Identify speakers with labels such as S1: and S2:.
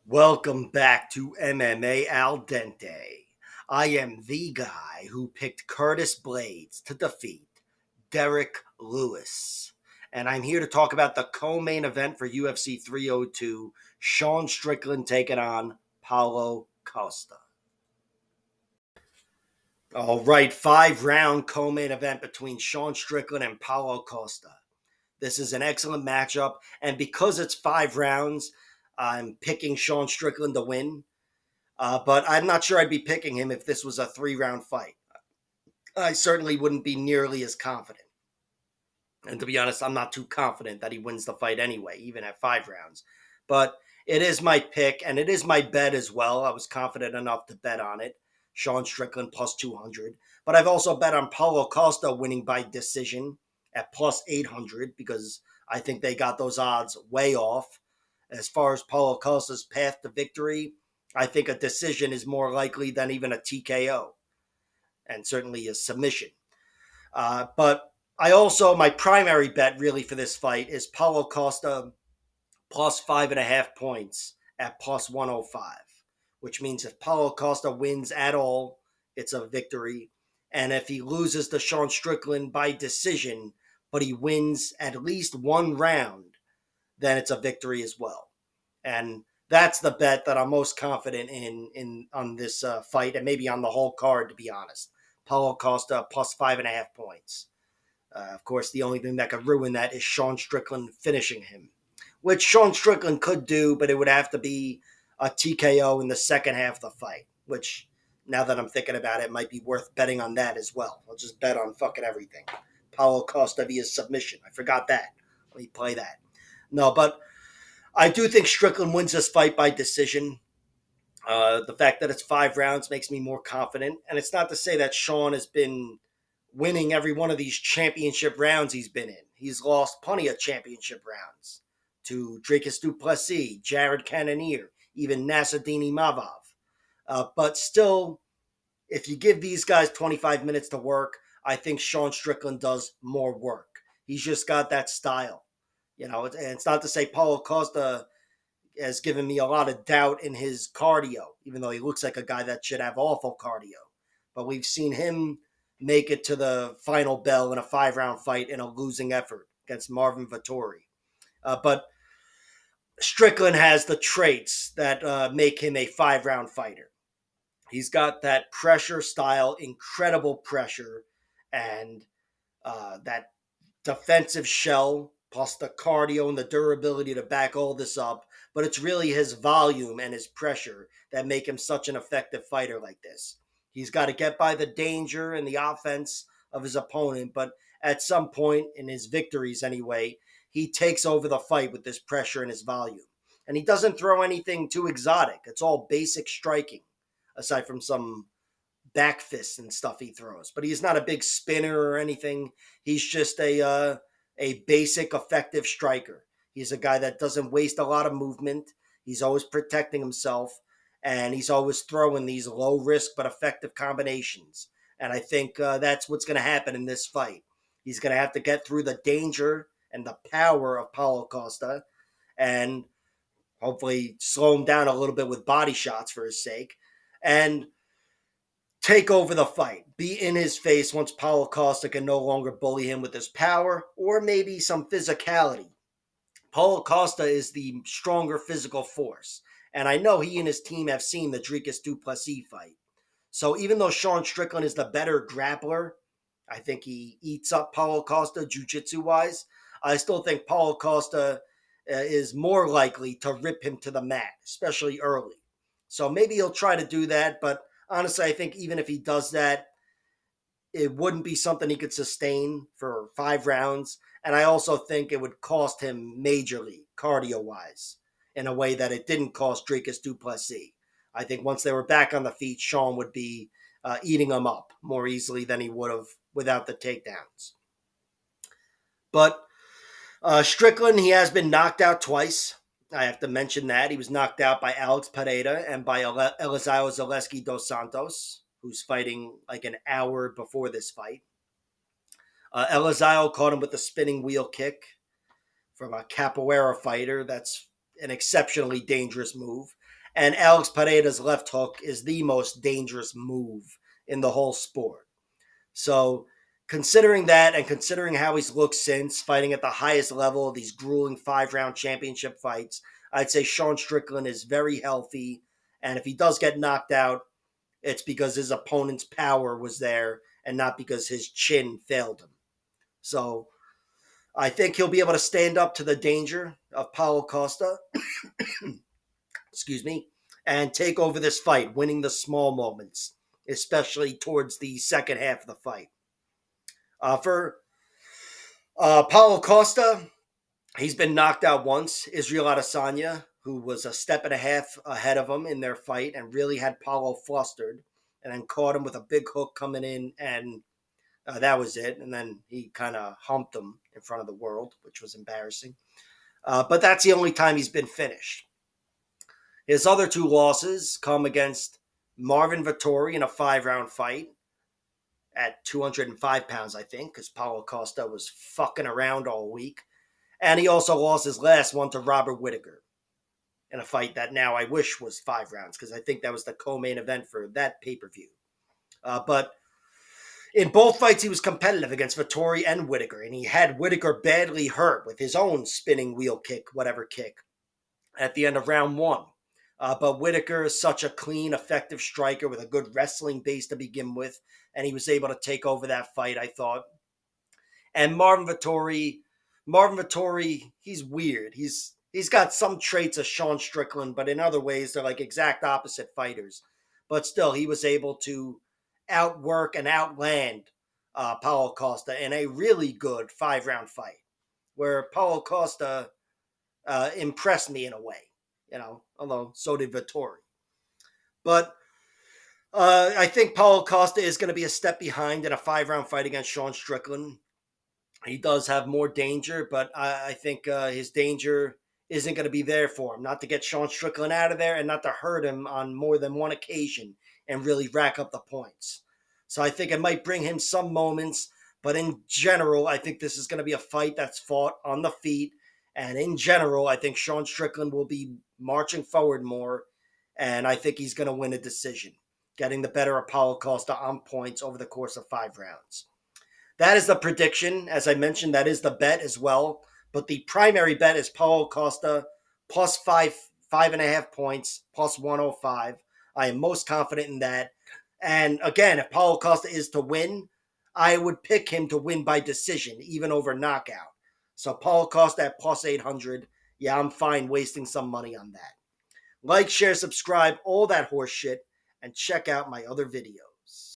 S1: Welcome back to MMA Al Dente. I am the guy who picked Curtis Blades to defeat Derek Lewis. And I'm here to talk about the co-main event for UFC 302, Sean Strickland taking on Paulo Costa. All right, 5-round co-main event between Sean Strickland and Paulo Costa. This is an excellent matchup, and because it's 5 rounds, I'm picking Sean Strickland to win. But I'm not sure I'd be picking him if this was a 3-round fight. I certainly wouldn't be nearly as confident. And to be honest, I'm not too confident that he wins the fight anyway, even at 5 rounds. But it is my pick, and it is my bet as well. I was confident enough to bet on it. Sean Strickland plus 200. But I've also bet on Paulo Costa winning by decision at plus 800 because I think they got those odds way off. As far as Paulo Costa's path to victory, I think a decision is more likely than even a TKO and certainly a submission. But my primary bet really for this fight is Paulo Costa plus 5.5 points at plus 105, which means if Paulo Costa wins at all, it's a victory. And if he loses to Sean Strickland by decision, but he wins at least one round, then it's a victory as well. And that's the bet that I'm most confident in on this fight, and maybe on the whole card, to be honest. Paulo Costa plus 5.5 points. Of course, the only thing that could ruin that is Sean Strickland finishing him, which Sean Strickland could do, but it would have to be a TKO in the second half of the fight, which now that I'm thinking about it, might be worth betting on that as well. I'll just bet on fucking everything. Paulo Costa via submission. I forgot that. Let me play that. No, but I do think Strickland wins this fight by decision. The fact that it's 5 rounds makes me more confident. And it's not to say that Sean has been winning every one of these championship rounds he's been in. He's lost plenty of championship rounds to Dricus du Plessis, Jared Cannonier, even Nassourdine Imavov. But still, if you give these guys 25 minutes to work, I think Sean Strickland does more work. He's just got that style. And it's not to say Paulo Costa has given me a lot of doubt in his cardio, even though he looks like a guy that should have awful cardio. But we've seen him make it to the final bell in a 5-round fight in a losing effort against Marvin Vettori. But Strickland has the traits that make him a 5-round fighter. He's got that pressure style, incredible pressure, and that defensive shell, plus the cardio and the durability to back all this up. But it's really his volume and his pressure that make him such an effective fighter like this. He's got to get by the danger and the offense of his opponent, but at some point in his victories anyway, he takes over the fight with this pressure and his volume. And he doesn't throw anything too exotic. It's all basic striking, aside from some back fists and stuff he throws. But he's not a big spinner or anything. He's just a basic effective striker. He's a guy that doesn't waste a lot of movement. He's always protecting himself, and he's always throwing these low risk but effective combinations. And I think that's what's going to happen in this fight. He's going to have to get through the danger and the power of Paulo Costa, and hopefully slow him down a little bit with body shots for his sake, and take over the fight, be in his face once Paulo Costa can no longer bully him with his power or maybe some physicality. Paulo Costa is the stronger physical force, and I know he and his team have seen the Dricus du Plessis fight. So even though Sean Strickland is the better grappler, I think he eats up Paulo Costa jiu-jitsu wise. I still think Paulo Costa is more likely to rip him to the mat, especially early. So maybe he'll try to do that, but honestly, I think even if he does that, it wouldn't be something he could sustain for 5 rounds. And I also think it would cost him majorly, cardio wise, in a way that it didn't cost Dricus du Plessis. I think once they were back on the feet, Sean would be eating them up more easily than he would have without the takedowns. But Strickland, he has been knocked out twice. I have to mention that. He was knocked out by Alex Pereira and by Eliseo Zaleski dos Santos, who's fighting like an hour before this fight. Eliseo caught him with a spinning wheel kick from a capoeira fighter. That's an exceptionally dangerous move. And Alex Pereira's left hook is the most dangerous move in the whole sport. So, considering that and considering how he's looked since fighting at the highest level of these grueling 5 round championship fights, I'd say Sean Strickland is very healthy. And if he does get knocked out, it's because his opponent's power was there and not because his chin failed him. So, I think he'll be able to stand up to the danger of Paulo Costa, excuse me, and take over this fight, winning the small moments, especially towards the second half of the fight. For Paulo Costa, he's been knocked out once. Israel Adesanya, who was a step and a half ahead of him in their fight and really had Paulo flustered, and then caught him with a big hook coming in, and that was it. And then he kind of humped him in front of the world, which was embarrassing. But that's the only time he's been finished. His other 2 losses come against Marvin Vettori in a 5 round fight at 205 pounds, I think, because Paulo Costa was fucking around all week. And he also lost his last one to Robert Whittaker in a fight that now I wish was 5 rounds, because I think that was the co-main event for that pay-per-view. But in both fights, he was competitive against Vettori and Whittaker, and he had Whittaker badly hurt with his own spinning wheel kick, whatever kick, at the end of round 1. But Whittaker is such a clean, effective striker with a good wrestling base to begin with, and he was able to take over that fight, I thought. And Marvin Vettori, he's weird. He's got some traits of Sean Strickland, but in other ways, they're like exact opposite fighters. But still, he was able to outwork and outland Paulo Costa in a really good 5 round fight, where Paulo Costa impressed me in a way, although so did Vettori. But I think Paulo Costa is going to be a step behind in a 5 round fight against Sean Strickland. He does have more danger, but I think his danger isn't going to be there for him. Not to get Sean Strickland out of there and not to hurt him on more than one occasion and really rack up the points. So I think it might bring him some moments, but in general, I think this is going to be a fight that's fought on the feet. And in general, I think Sean Strickland will be marching forward more, and I think he's going to win a decision, getting the better of Paulo Costa on points over the course of 5 rounds. That is the prediction. As I mentioned, that is the bet as well. But the primary bet is Paulo Costa plus 5.5 points, plus 105. I am most confident in that. And again, if Paulo Costa is to win, I would pick him to win by decision, even over knockout. So Paulo Costa at plus 800. Yeah, I'm fine wasting some money on that. Like, share, subscribe, all that horse shit, and check out my other videos.